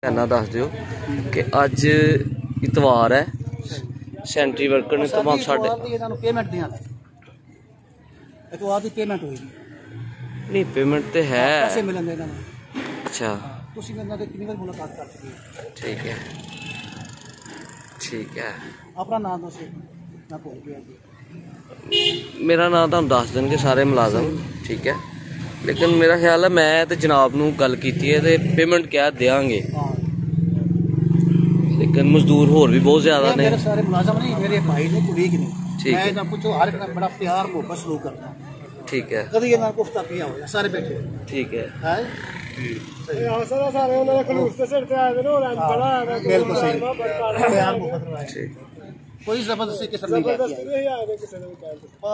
इन्ना दस दिओ कि अज इतवार है, सैनिटरी वर्कर ने तमाम साढ़े पेमेंट देना इतवार दी पेमेंट होएगी नहीं पेमेंट तो है पैसे मिलने इन्हां नूं। अच्छा तुसीं मेरे नाल कितनी बार मुलाकात कर चुके हो? ठीक है ठीक है। अपना नाम दसो मैं भूल गया जी। मेरा नाम तुहानूं दस देणगे सारे मुलाजम, ठीक है। लेकिन मेरा ख्याल है मैं तो जनाब नूं गल कीती है ते पेमेंट क्या देंगे, लेकिन मजदूर होर भी बहुत ज्यादा ने। मेरे सारे मुलाजम नहीं, मेरे भाई ने कुलीग ने। ठीक है। मैं इन्हां पुछो हर एक नाल बड़ा प्यार मोहब्बत सलूक करता। ठीक है। कभी इन्हां को गुफ्ता किया होया सारे बैठे। ठीक है। हैं सही सारे उन्हां दे खलूस ते सिर ते आए ने और बड़ा बिल्कुल सही प्यार मोहब्बत। ठीक कोई जबरदस्ती किस्म नहीं है।